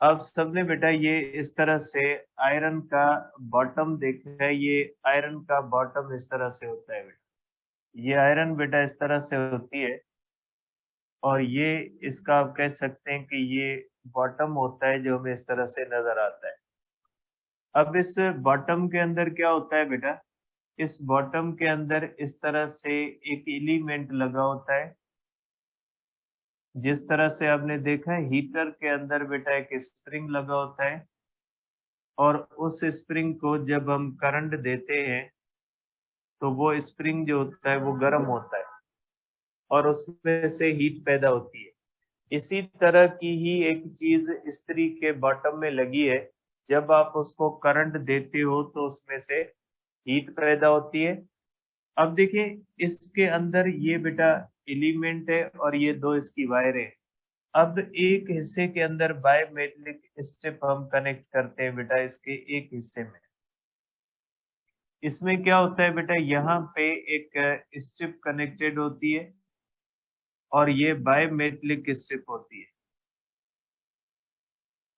अब सबने बेटा ये इस तरह से आयरन का बॉटम देखा है, ये आयरन का बॉटम इस तरह से होता है बेटा। ये आयरन बेटा इस तरह से होती है, और ये इसका आप कह सकते हैं कि ये बॉटम होता है जो हमें इस तरह से नजर आता है। अब इस बॉटम के अंदर क्या होता है बेटा, इस बॉटम के अंदर इस तरह से एक एलिमेंट लगा होता है। जिस तरह से आपने देखा है हीटर के अंदर बेटा एक स्प्रिंग लगा होता है, और उस स्प्रिंग को जब हम करंट देते हैं तो वो स्प्रिंग जो होता है वो गर्म होता है, और उसमें से हीट पैदा होती है। इसी तरह की ही एक चीज इस्त्री के बॉटम में लगी है। जब आप उसको करंट देते हो तो उसमें से हीट पैदा होती है। अब देखिए इसके अंदर ये बेटा एलिमेंट है, और ये दो इसकी वायर है। अब एक हिस्से के अंदर बाय मेटलिक स्ट्रिप हम कनेक्ट करते हैं बेटा, इसके एक हिस्से में। इसमें क्या होता है बेटा, यहाँ पे एक स्ट्रिप कनेक्टेड होती है, और ये बाय मेटलिक स्ट्रिप होती है।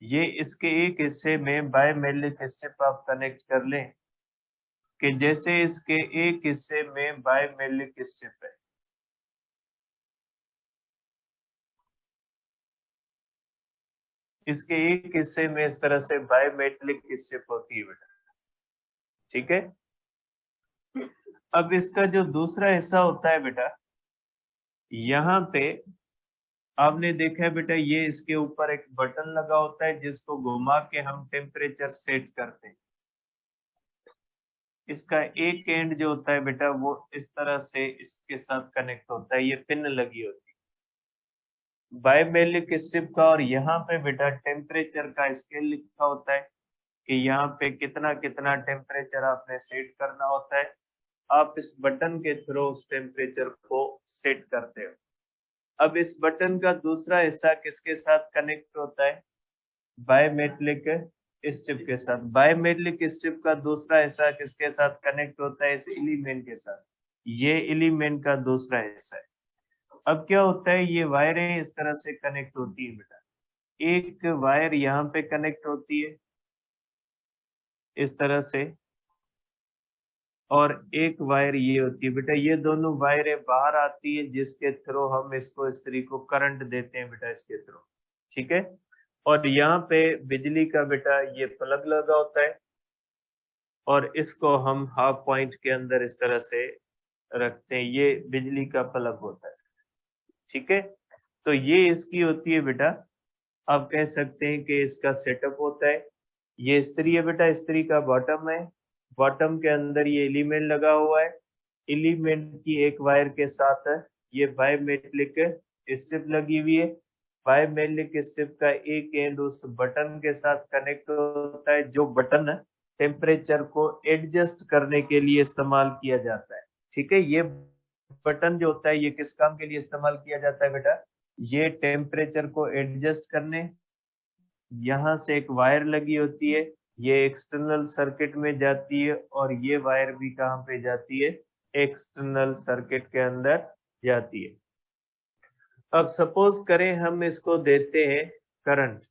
ये इसके एक हिस्से में बाय मेटलिक स्ट्रिप आप कनेक्ट कर लें, कि जैसे इसके एक हिस्से में बाय मेटलिक स्ट्रिप है। इसके एक हिस्से में इस तरह से बाय मेटलिक स्ट्रिप होती है बेटा, ठीक है। अब इसका जो दूसरा हिस्सा होता है बेटा, यहाँ पे आपने देखा है बेटा, ये इसके ऊपर एक बटन लगा होता है जिसको घुमा के हम टेम्परेचर सेट करते हैं। इसका एक एंड जो होता है बेटा वो इस तरह से इसके साथ कनेक्ट होता है, ये पिन लगी होती है बायमेलिक स्ट्रिप का। और यहाँ पे बेटा टेम्परेचर का स्केल लिखा होता है कि यहाँ पे कितना कितना टेम्परेचर आपने सेट करना होता है। आप इस बटन के थ्रू उस टेम्परेचर को सेट करते हो। अब इस बटन का दूसरा हिस्सा किसके साथ कनेक्ट होता है, बायमेटलिक स्ट्रिप के साथ। बायमेटलिक स्ट्रिप का दूसरा हिस्सा किसके साथ कनेक्ट होता है, इस एलिमेंट के साथ। ये एलिमेंट का दूसरा हिस्सा है। अब क्या होता है, ये वायरें इस तरह से कनेक्ट होती है बेटा। एक वायर यहाँ पे कनेक्ट होती है इस तरह से, और एक वायर ये होती है बेटा। ये दोनों वायरें बाहर आती है जिसके थ्रू हम इसको इस्त्री को करंट देते हैं बेटा, इसके थ्रू, ठीक है। और यहाँ पे बिजली का बेटा ये प्लग लगा होता है, और इसको हम हाफ पॉइंट के अंदर इस तरह से रखते हैं। ये बिजली का प्लग होता है, ठीक है। तो ये इसकी होती है बेटा, आप कह सकते हैं कि इसका सेटअप होता है। ये इस्त्री है बेटा, इस्त्री का बॉटम है। बॉटम के अंदर ये एलिमेंट लगा हुआ है। एलिमेंट की एक वायर के साथ ये बायमेटलिक स्ट्रिप लगी हुई है। बायमेटलिक स्ट्रिप का एक एंड उस बटन के साथ कनेक्ट होता है, जो बटन टेम्परेचर को एडजस्ट करने के लिए इस्तेमाल किया जाता है, ठीक है। ये बटन जो होता है ये किस काम के लिए इस्तेमाल किया जाता है बेटा, ये टेम्परेचर को एडजस्ट करने। यहाँ से एक वायर लगी होती है, ये एक्सटर्नल सर्किट में जाती है, और ये वायर भी कहाँ पे जाती है, एक्सटर्नल सर्किट के अंदर जाती है। अब सपोज करें हम इसको देते हैं करंट,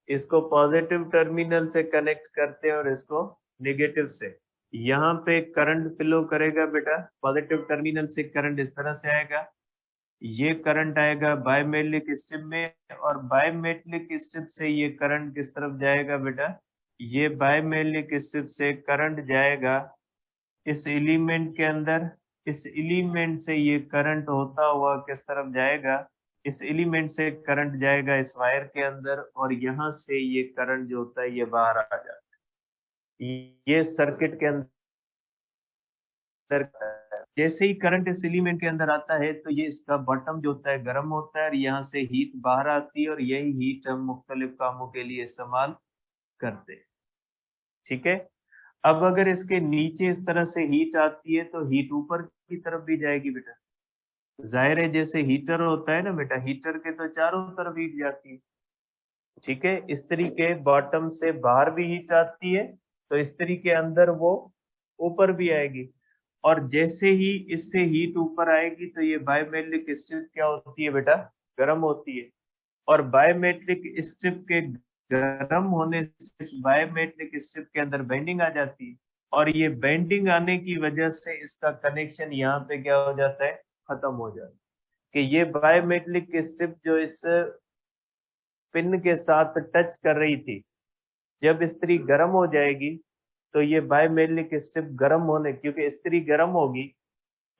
इसको पॉजिटिव टर्मिनल से कनेक्ट करते हैं और इसको नेगेटिव से। यहाँ पे करंट फ्लो करेगा बेटा, पॉजिटिव टर्मिनल से करंट इस तरह से आएगा। ये करंट आएगा बायमेटलिक स्ट्रिप में, और बायमेटलिक स्ट्रिप से ये करंट किस तरफ जाएगा बेटा, ये बायमेटलिक स्ट्रिप से करंट जाएगा इस एलिमेंट के अंदर। इस एलिमेंट से ये करंट होता हुआ किस तरफ जाएगा, इस एलिमेंट से करंट जाएगा इस वायर के अंदर, और यहाँ से ये करंट जो होता है ये बाहर आ जाता है, ये सर्किट के अंदर। जैसे ही करंट इस एलिमेंट के अंदर आता है तो ये इसका बॉटम जो होता है गर्म होता है, और यहाँ से हीट बाहर आती है, और यही हीट हम मुख्तलिफ कामों के लिए इस्तेमाल करते हैं, ठीक है। अब अगर इसके नीचे इस तरह से हीट आती है तो हीट ऊपर की तरफ भी जाएगी बेटा। जाहिर है जैसे हीटर होता है ना बेटा, हीटर के तो चारों तरफ हीट जाती है, ठीक है। इस्त्री के बॉटम से बाहर भी हीट आती है, तो इस्त्री के अंदर वो ऊपर भी आएगी। और जैसे ही इससे हीट ऊपर आएगी तो ये बायोमेट्रिक स्ट्रिप क्या होती है बेटा, गर्म होती है। और बायोमेट्रिक स्ट्रिप के गर्म होने से इस बायोमेट्रिक स्ट्रिप के अंदर बेंडिंग आ जाती है, और ये बेंडिंग आने की वजह से इसका कनेक्शन यहाँ पे क्या हो जाता है, खत्म हो जाता है। कि ये बायोमेट्रिक स्ट्रिप जो इस पिन के साथ टच कर रही थी, जब इस्त्री गर्म हो जाएगी तो ये बायोमेट्रिक स्ट्रिप गर्म होने, क्योंकि इस्त्री गर्म होगी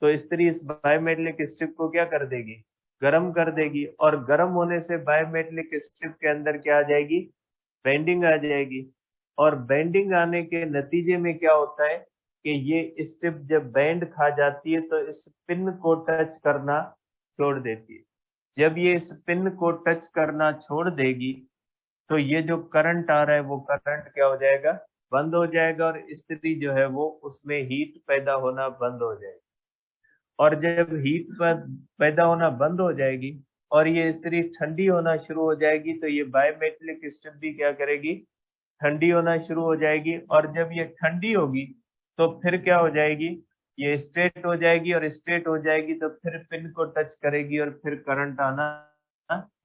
तो इस्त्री इस बायोमेट्रिक स्ट्रिप को क्या कर देगी, गर्म कर देगी, और गर्म होने से बायोमेट्रिक स्ट्रिप के अंदर क्या आ जाएगी, बेंडिंग आ जाएगी। और बेंडिंग आने के नतीजे में क्या होता है कि ये स्ट्रिप जब बेंड खा जाती है तो इस पिन को टच करना छोड़ देती है। जब ये इस पिन को टच करना छोड़ देगी तो ये जो करंट आ रहा है वो करंट क्या हो जाएगा, बंद हो जाएगा, और स्थिति जो है वो उसमें हीट पैदा होना बंद हो जाएगी। और जब हीट पैदा होना बंद हो जाएगी और ये स्थिति ठंडी होना शुरू हो जाएगी तो ये बायोमेट्रिक स्ट्रिप भी क्या करेगी, ठंडी होना शुरू हो जाएगी। और जब ये ठंडी होगी तो फिर क्या हो जाएगी, ये स्ट्रेट हो जाएगी, और स्ट्रेट हो जाएगी तो फिर पिन को टच करेगी और फिर करंट आना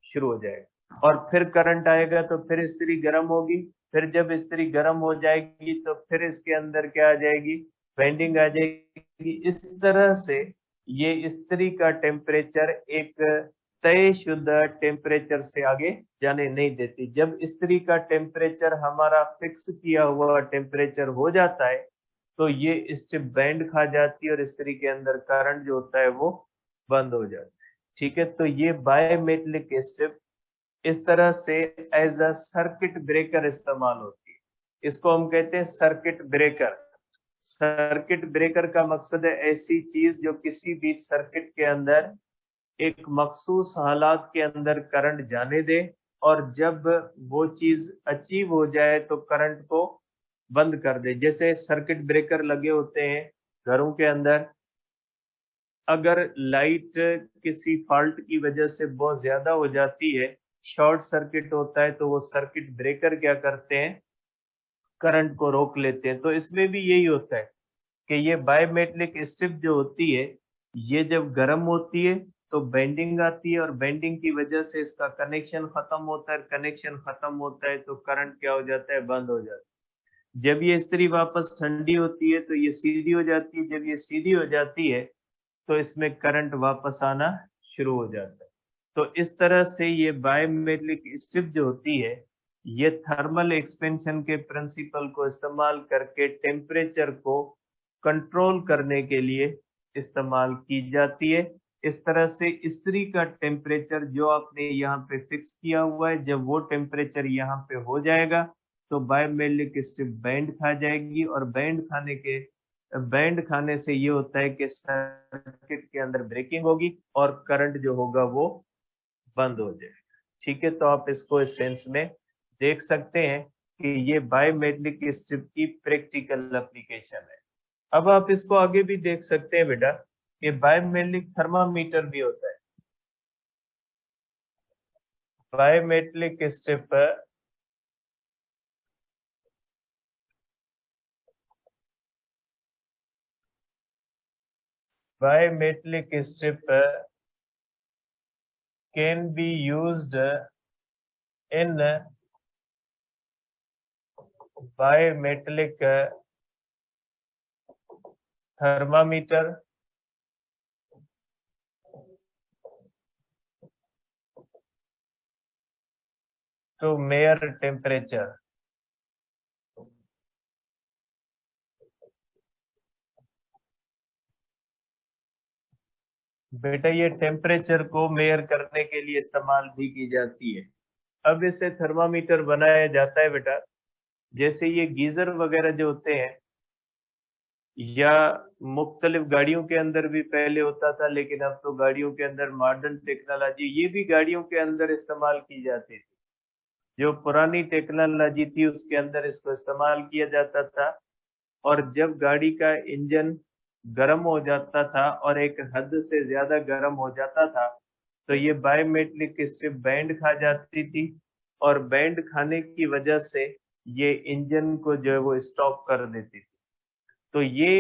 शुरू हो जाएगा। और फिर करंट आएगा तो फिर इस्त्री गर्म होगी, फिर जब इस्त्री गर्म हो जाएगी तो फिर इसके अंदर क्या आ जाएगी, बेंडिंग आ जाएगी। इस तरह से ये इस्त्री का टेम्परेचर एक तय शुद्ध टेम्परेचर से आगे जाने नहीं देती। जब इस्त्री का टेम्परेचर हमारा फिक्स किया हुआ टेम्परेचर हो जाता है तो ये स्ट्रिप बैंड खा जाती है और इस्त्री के अंदर करंट जो होता है वो बंद हो जाता है। ठीक है, तो ये बायोमेट्रिक स्ट्रिप इस तरह से एज अ सर्किट ब्रेकर इस्तेमाल होती है। इसको हम कहते हैं सर्किट ब्रेकर। सर्किट ब्रेकर का मकसद है ऐसी चीज जो किसी भी सर्किट के अंदर एक मखसूस हालात के अंदर करंट जाने दे, और जब वो चीज अचीव हो जाए तो करंट को बंद कर दे। जैसे सर्किट ब्रेकर लगे होते हैं घरों के अंदर, अगर लाइट किसी फॉल्ट की वजह से बहुत ज्यादा हो जाती है, शॉर्ट सर्किट होता है, तो वो सर्किट ब्रेकर क्या करते हैं, करंट को रोक लेते हैं। तो इसमें भी यही होता है कि ये बायोमेट्रिक स्ट्रिप जो होती है, ये जब गर्म होती है तो बेंडिंग आती है, और बेंडिंग की वजह से इसका कनेक्शन खत्म होता है, कनेक्शन खत्म होता है तो करंट क्या हो जाता है, बंद हो जाता है। जब ये इस्त्री वापस ठंडी होती है तो ये सीधी हो जाती है, जब ये सीधी हो जाती है तो इसमें करंट वापस आना शुरू हो जाता है। तो इस तरह से ये बायोमेट्रिक स्ट्रिप जो होती है, ये थर्मल एक्सपेंशन के प्रिंसिपल को इस्तेमाल करके टेम्परेचर को कंट्रोल करने के लिए इस्तेमाल की जाती है। इस तरह से इस्त्री का टेम्परेचर जो आपने यहाँ पे फिक्स किया हुआ है, जब वो टेम्परेचर यहाँ पे हो जाएगा तो बायोमेट्रिक स्ट्रिप बैंड खा जाएगी, और बैंड खाने से ये होता है कि सर्किट के अंदर ब्रेकिंग होगी और करंट जो होगा वो बंद हो जाएगा। ठीक है, तो आप इसको इस सेंस में देख सकते हैं कि ये बायोमेट्रिक स्ट्रिप की प्रैक्टिकल एप्लीकेशन है। अब आप इसको आगे भी देख सकते हैं बेटा कि बायोमेट्रिक थर्मामीटर भी होता है। Biometric strip biometric strip can be used in biometric thermometer to measure temperature. बेटा ये टेम्परेचर को मेयर करने के लिए इस्तेमाल भी की जाती है। अब इसे थर्मामीटर बनाया जाता है बेटा, जैसे ये गीजर वगैरह जो होते हैं, या मुख्तलिफ गाड़ियों के अंदर भी पहले होता था, लेकिन अब तो गाड़ियों के अंदर मॉडर्न टेक्नोलॉजी, ये भी गाड़ियों के अंदर इस्तेमाल की जाती थी। जो पुरानी टेक्नोलॉजी थी उसके अंदर इसको इस्तेमाल किया जाता था। और जब गाड़ी का इंजन गर्म हो जाता था और एक हद से ज्यादा गर्म हो जाता था तो ये बायोमेट्रिक स्ट्रिप बैंड खा जाती थी, और बैंड खाने की वजह से ये इंजन को जो है वो स्टॉप कर देती थी। तो ये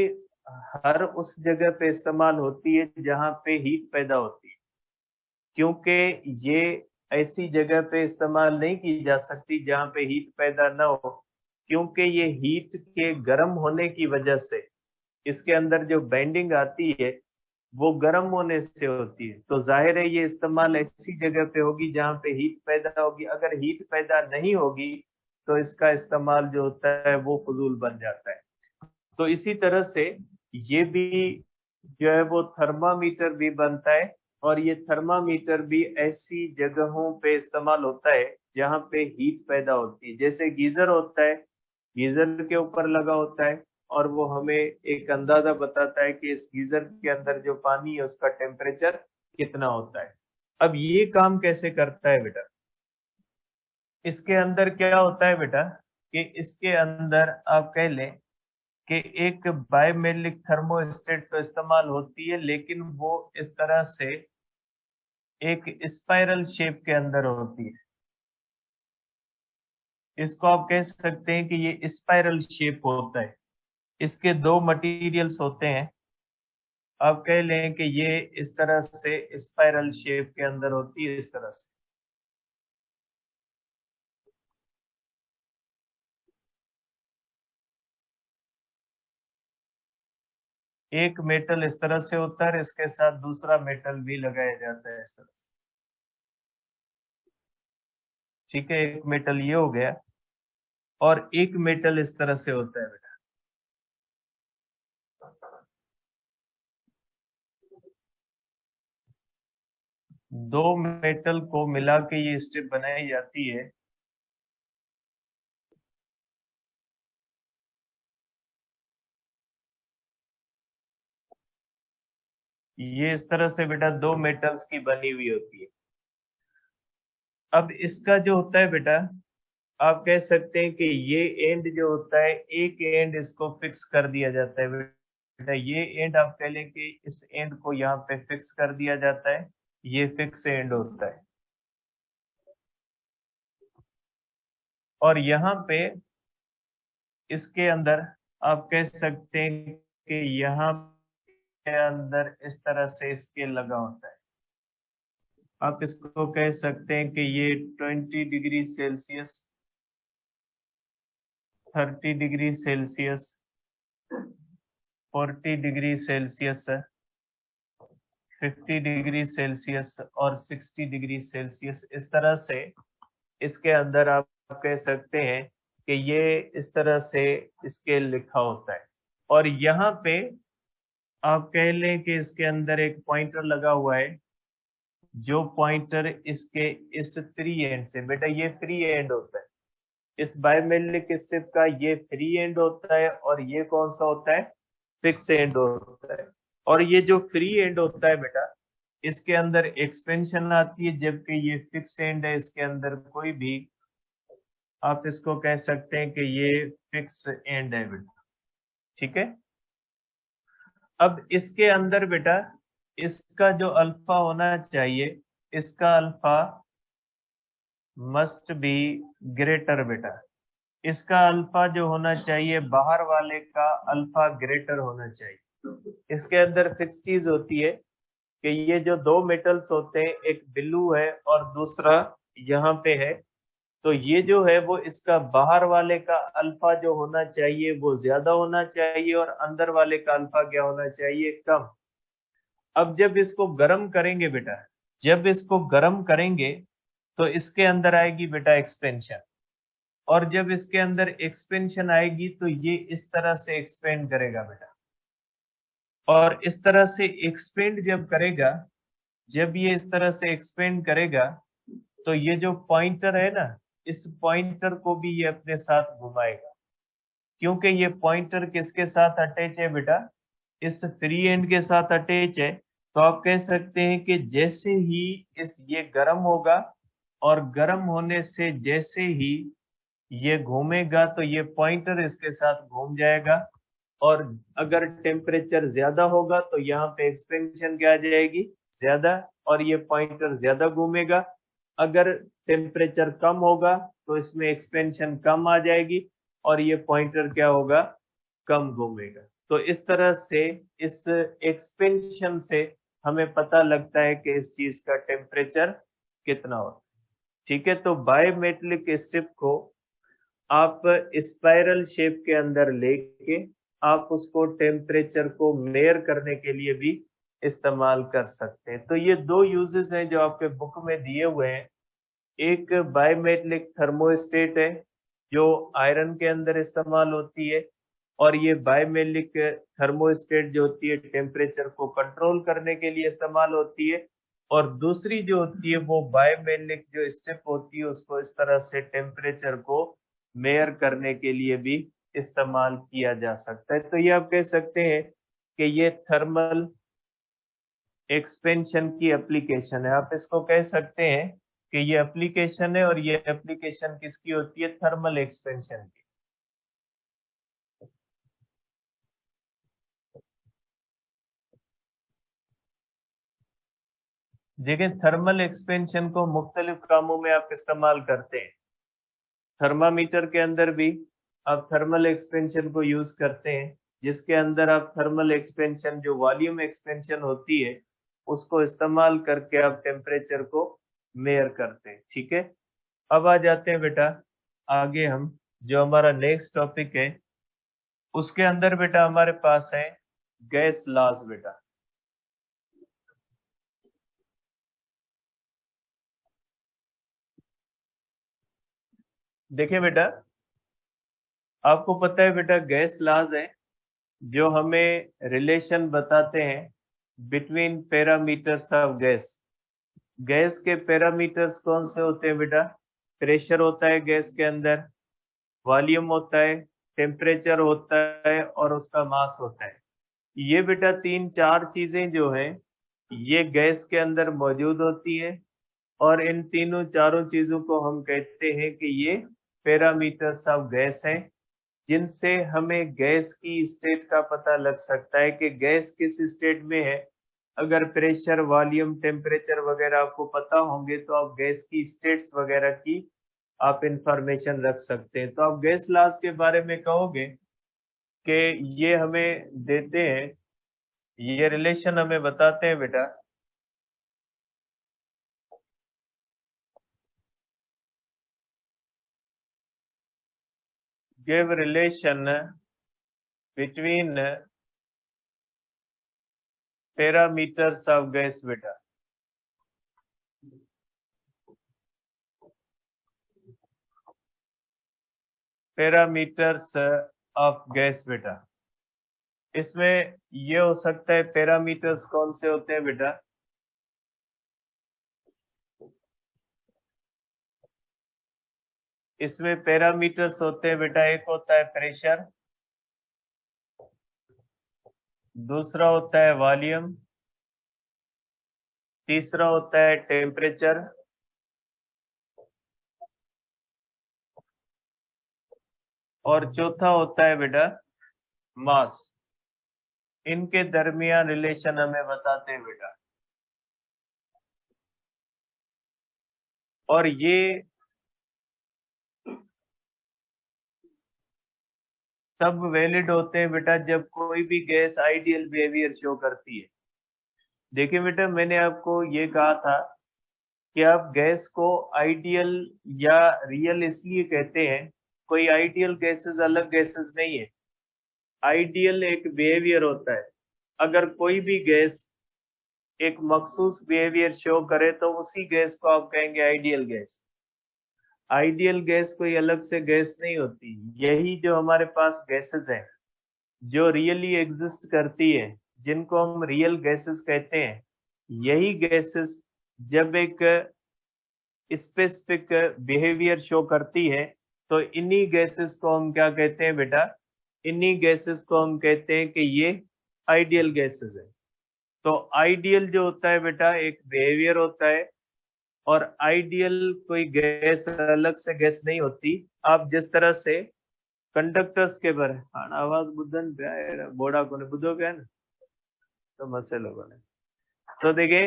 हर उस जगह पे इस्तेमाल होती है जहां पे हीट पैदा होती है, क्योंकि ये ऐसी जगह पे इस्तेमाल नहीं की जा सकती जहां पे हीट पैदा ना हो, क्योंकि ये हीट के गर्म होने की वजह से इसके अंदर जो बेंडिंग आती है वो गर्म होने से होती है। तो जाहिर है ये इस्तेमाल ऐसी जगह पे होगी जहां पे हीट पैदा होगी। अगर हीट पैदा नहीं होगी तो इसका इस्तेमाल जो होता है वो फजूल बन जाता है। तो इसी तरह से ये भी जो है वो थर्मामीटर भी बनता है, और ये थर्मामीटर भी ऐसी जगहों पे इस्तेमाल होता है जहां पे हीट पैदा होती है। जैसे गीजर होता है, गीजर के ऊपर लगा होता है और वो हमें एक अंदाजा बताता है कि इस गीजर के अंदर जो पानी है उसका टेम्परेचर कितना होता है। अब ये काम कैसे करता है बेटा, इसके अंदर क्या होता है बेटा कि इसके अंदर आप कह लें कि एक बायोमेलिक थर्मोस्टेट तो इस्तेमाल होती है, लेकिन वो इस तरह से एक स्पाइरल शेप के अंदर होती है। इसको आप कह सकते हैं कि ये स्पाइरल शेप होता है। इसके दो मटेरियल्स होते हैं, आप कह लें कि ये इस तरह से स्पाइरल शेप के अंदर होती है, इस तरह से। एक मेटल इस तरह से होता है, इसके साथ दूसरा मेटल भी लगाया जाता है इस तरह से। ठीक है, एक मेटल ये हो गया और एक मेटल इस तरह से होता है बेटा। दो मेटल को मिला के ये स्ट्रिप बनाई जाती है। ये इस तरह से बेटा दो मेटल्स की बनी हुई होती है। अब इसका जो होता है बेटा, आप कह सकते हैं कि ये एंड जो होता है, एक एंड इसको फिक्स कर दिया जाता है बेटा। ये एंड आप कह लें कि इस एंड को यहाँ पे फिक्स कर दिया जाता है, ये फिक्स एंड होता है। और यहाँ पे इसके अंदर आप कह सकते हैं कि यहाँ के अंदर इस तरह से स्केल लगा होता है। आप इसको कह सकते हैं कि ये 20 degree Celsius, 30 degree Celsius, 40 degree Celsius, 50 degree Celsius और 60 डिग्री सेल्सियस, इस तरह से इसके अंदर आप कह सकते हैं कि ये इस तरह से स्केल लिखा होता है। और यहाँ पे आप कह लें कि इसके अंदर एक पॉइंटर लगा हुआ है, जो पॉइंटर इसके इस फ्री एंड से, बेटा ये फ्री एंड होता है इस बायोमेलिक स्ट्रिप का, ये फ्री एंड होता है और ये कौन सा होता है, फिक्स एंड होता है। और ये जो फ्री एंड होता है बेटा, इसके अंदर एक्सपेंशन आती है, जबकि ये फिक्स एंड है, इसके अंदर कोई भी, आप इसको कह सकते हैं कि ये फिक्स एंड है बेटा। ठीक है, अब इसके अंदर बेटा इसका जो अल्फा होना चाहिए, इसका अल्फा मस्ट बी ग्रेटर बेटा। इसका अल्फा जो होना चाहिए, बाहर वाले का अल्फा ग्रेटर होना चाहिए। इसके अंदर फिक्स चीज होती है कि ये जो दो मेटल्स होते हैं, एक ब्लू है और दूसरा यहाँ पे है, तो ये जो है वो इसका बाहर वाले का अल्फा जो होना चाहिए वो ज्यादा होना चाहिए और अंदर वाले का अल्फा क्या होना चाहिए, कम। अब जब इसको गर्म करेंगे बेटा, जब इसको गर्म करेंगे तो इसके अंदर आएगी बेटा एक्सपेंशन, और जब इसके अंदर एक्सपेंशन आएगी तो ये इस तरह से एक्सपेंड करेगा बेटा। और इस तरह से एक्सपेंड जब करेगा, जब ये इस तरह से एक्सपेंड करेगा, तो ये जो पॉइंटर है ना, इस पॉइंटर को भी ये अपने साथ घुमाएगा। क्योंकि ये पॉइंटर किसके साथ अटैच है बेटा, इस फ्री एंड के साथ अटैच है। तो आप कह सकते हैं कि जैसे ही इस ये गर्म होगा, और गर्म होने से जैसे ही ये घूमेगा तो ये पॉइंटर इसके साथ घूम जाएगा। और अगर टेम्परेचर ज्यादा होगा तो यहाँ पे एक्सपेंशन क्या आ जाएगी, ज्यादा, और ये पॉइंटर ज्यादा घूमेगा। अगर टेम्परेचर कम होगा तो इसमें एक्सपेंशन कम आ जाएगी और ये पॉइंटर क्या होगा, कम घूमेगा। तो इस तरह से इस एक्सपेंशन से हमें पता लगता है कि इस चीज का टेम्परेचर कितना होता है। ठीक है, तो बायोमेट्रिक स्ट्रिप को आप स्पाइरल शेप के अंदर लेके आप उसको टेम्परेचर को मेयर करने के लिए भी इस्तेमाल कर सकते हैं। तो ये दो यूजेस हैं जो आपके बुक में दिए हुए हैं। एक बायोमेट्रिक थर्मोस्टेट है जो आयरन के अंदर इस्तेमाल होती है, और ये बायोमेट्रिक थर्मोस्टेट जो होती है टेम्परेचर को कंट्रोल करने के लिए इस्तेमाल होती है। और दूसरी जो होती है वो बायोमेट्रिक जो स्ट्रिप होती है उसको इस तरह से टेम्परेचर को मेयर करने के लिए भी इस्तेमाल किया जा सकता है। तो ये आप कह सकते हैं कि ये थर्मल एक्सपेंशन की एप्लीकेशन है। आप इसको कह सकते हैं कि ये एप्लीकेशन है, और ये एप्लीकेशन किसकी होती है? थर्मल एक्सपेंशन की। देखिए, थर्मल एक्सपेंशन को मुख्तलिफ कामों में आप इस्तेमाल करते हैं। थर्मामीटर के अंदर भी आप थर्मल एक्सपेंशन को यूज करते हैं, जिसके अंदर आप थर्मल एक्सपेंशन जो वॉल्यूम एक्सपेंशन होती है उसको इस्तेमाल करके आप टेम्परेचर को मेयर करते हैं। ठीक है, अब आ जाते हैं बेटा आगे हम जो हमारा नेक्स्ट टॉपिक है उसके अंदर बेटा हमारे पास है गैस लॉज बेटा। देखिए बेटा, आपको पता है बेटा गैस लॉज है जो हमें रिलेशन बताते हैं between parameters of gas. Gas के पैरामीटर्स कौन से होते हैं बेटा? प्रेशर होता है गैस के अंदर, वॉल्यूम होता है, टेम्परेचर होता है, और उसका मास होता है। ये बेटा तीन चार चीजें जो हैं ये गैस के अंदर मौजूद होती है, और इन तीनों चारों चीजों को हम कहते हैं कि ये पैरामीटर्स ऑफ गैस हैं, जिनसे हमें गैस की स्टेट का पता लग सकता है कि गैस किस स्टेट में है। अगर प्रेशर, वॉल्यूम, टेम्परेचर वगैरह आपको पता होंगे तो आप गैस की स्टेट्स वगैरह की आप इंफॉर्मेशन रख सकते हैं। तो आप गैस लॉज के बारे में कहोगे कि ये हमें देते हैं, ये रिलेशन हमें बताते हैं बेटा give relation between parameters of gas बेटा। पैरामीटर्स ऑफ गैस बेटा, इसमें ये हो सकता है पैरामीटर्स कौन से होते हैं बेटा? इसमें पैरामीटर्स होते हैं बेटा, एक होता है प्रेशर, दूसरा होता है वॉल्यूम, तीसरा होता है टेम्परेचर, और चौथा होता है बेटा मास। इनके दरमियान रिलेशन हमें बताते हैं बेटा, और ये तब वैलिड होते हैं बेटा जब कोई भी गैस आइडियल बिहेवियर शो करती है। देखिए बेटा, मैंने आपको ये कहा था कि आप गैस को आइडियल या रियल इसलिए कहते हैं, कोई आइडियल गैसेस अलग गैसेस नहीं है। आइडियल एक बिहेवियर होता है। अगर कोई भी गैस एक मखसूस बिहेवियर शो करे तो उसी गैस को आप कहेंगे आइडियल गैस। आइडियल गैस कोई अलग से गैस नहीं होती। यही जो हमारे पास गैसेस हैं जो रियली एग्जिस्ट करती है, जिनको हम रियल गैसेस कहते हैं, यही गैसेस जब एक स्पेसिफिक बिहेवियर शो करती है तो इन्हीं गैसेस को हम क्या कहते हैं बेटा? इन्हीं गैसेस को हम कहते हैं कि ये आइडियल गैसेस है। तो आइडियल जो होता है बेटा एक बिहेवियर होता है, और आइडियल कोई गैस अलग से गैस नहीं होती। आप जिस तरह से कंडक्टर्स के बारे आवाज बुद्धन पे बोड़ा को बुद्धो पे है ना, तो मसे लोगों ने तो देखे,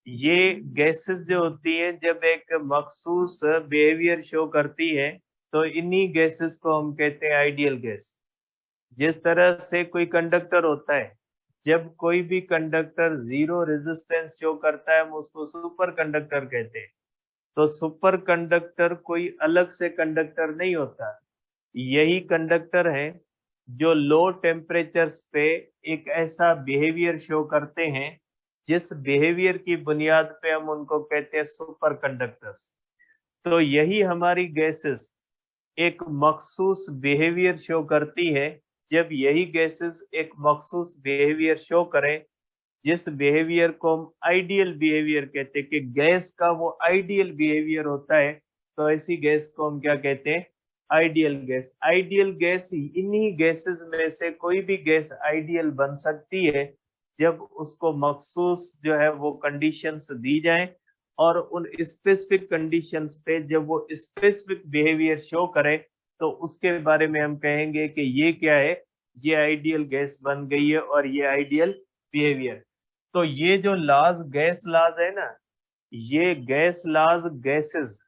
ये गैसेस जो होती है जब एक मखसूस बिहेवियर शो करती है तो इन्हीं गैसेस को हम कहते हैं आइडियल गैस। जिस तरह से कोई कंडक्टर होता है, जब कोई भी कंडक्टर जीरो रेजिस्टेंस शो करता है हम उसको सुपर कंडक्टर कहते हैं। तो सुपर कंडक्टर कोई अलग से कंडक्टर नहीं होता, यही कंडक्टर है जो लो टेम्परेचर्स पे एक ऐसा बिहेवियर शो करते हैं जिस बिहेवियर की बुनियाद पे हम उनको कहते हैं सुपर कंडक्टर्स। तो यही हमारी गैसेस एक मखसूस बिहेवियर शो करती है। जब यही गैसेस एक मखसूस बिहेवियर शो करें जिस बिहेवियर को हम आइडियल बिहेवियर कहते हैं कि गैस का वो आइडियल बिहेवियर होता है, तो ऐसी गैस को हम क्या कहते हैं? Ideal gas. आइडियल गैस इन्हीं गैसेस में से कोई भी गैस आइडियल बन सकती है जब उसको मखसूस जो है वो कंडीशंस दी जाएं, और उन स्पेसिफिक कंडीशंस पे जब वो स्पेसिफिक बिहेवियर शो करे तो उसके बारे में हम कहेंगे कि ये क्या है, ये आइडियल गैस बन गई है और ये आइडियल बिहेवियर। तो ये जो लॉज, गैस लॉज है ना, ये गैस लॉज गैसेस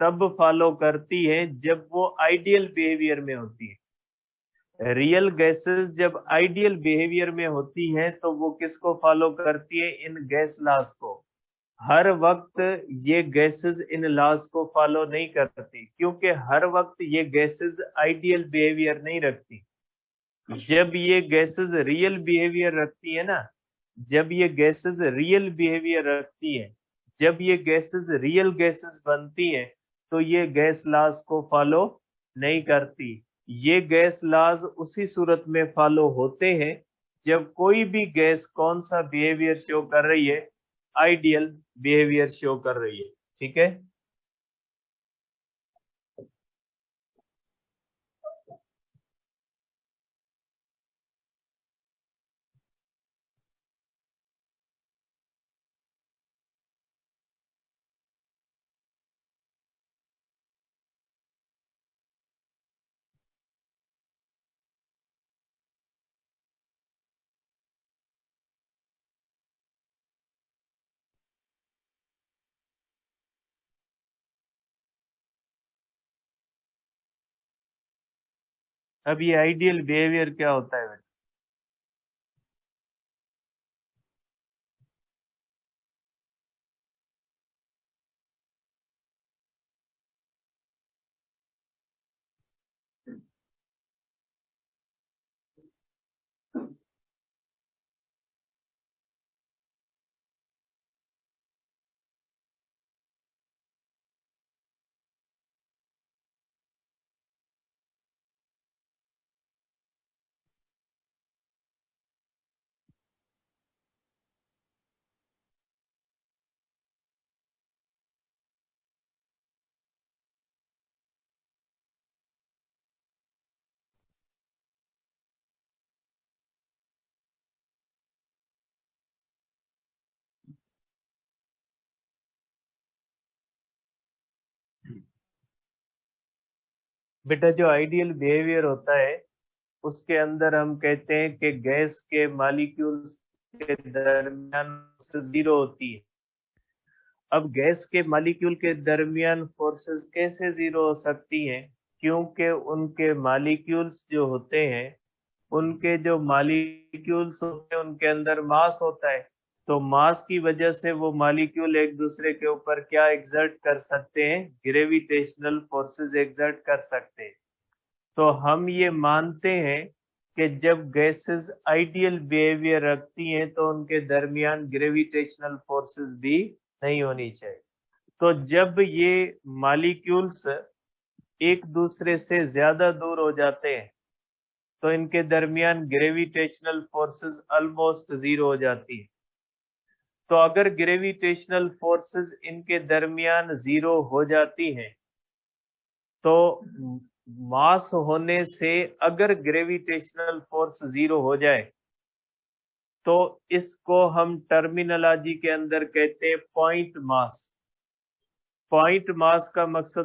तब फॉलो करती है जब वो आइडियल बिहेवियर में होती है। रियल गैसेस जब आइडियल बिहेवियर में होती हैं तो वो किसको फॉलो करती है? इन गैस लॉज को। हर वक्त ये गैसेस इन लॉज को फॉलो नहीं करती, क्योंकि हर वक्त ये गैसेस आइडियल बिहेवियर नहीं रखती। जब ये गैसेस रियल बिहेवियर रखती है ना, जब ये गैसेस रियल बिहेवियर रखती है, जब ये गैसेस रियल गैसेस बनती हैं, तो ये गैस लॉज को फॉलो नहीं करती। ये गैस लॉज उसी सूरत में फॉलो होते हैं जब कोई भी गैस कौन सा बिहेवियर शो कर रही है? आइडियल बिहेवियर शो कर रही है। ठीक है। अब ये आइडियल बिहेवियर क्या होता है? बेटा जो आइडियल बिहेवियर होता है उसके अंदर हम कहते हैं कि गैस के मॉलिक्यूल्स के दरमियान जीरो होती है। अब गैस के मॉलिक्यूल के दरमियान फोर्सेस कैसे जीरो हो सकती हैं? क्योंकि उनके मॉलिक्यूल्स जो होते हैं, उनके जो मॉलिक्यूल्स होते हैं उनके अंदर मास होता है। तो मास की वजह से वो मॉलिक्यूल एक दूसरे के ऊपर क्या एग्जर्ट कर सकते हैं? ग्रेविटेशनल फोर्सेस एग्जर्ट कर सकते हैं। तो हम ये मानते हैं कि जब गैसेस आइडियल बिहेवियर रखती हैं तो उनके दरमियान ग्रेविटेशनल फोर्सेस भी नहीं होनी चाहिए। तो जब ये मॉलिक्यूल्स एक दूसरे से ज्यादा दूर हो जाते हैं तो इनके दरमियान ग्रेविटेशनल फोर्सेस ऑलमोस्ट जीरो हो जाती है। तो अगर ग्रेविटेशनल फोर्सेस इनके दरमियान जीरो हो जाती हैं तो मास होने से अगर ग्रेविटेशनल फोर्स जीरो हो जाए तो इसको हम टर्मिनोलॉजी के अंदर कहते हैं पॉइंट मास। पॉइंट मास का मकसद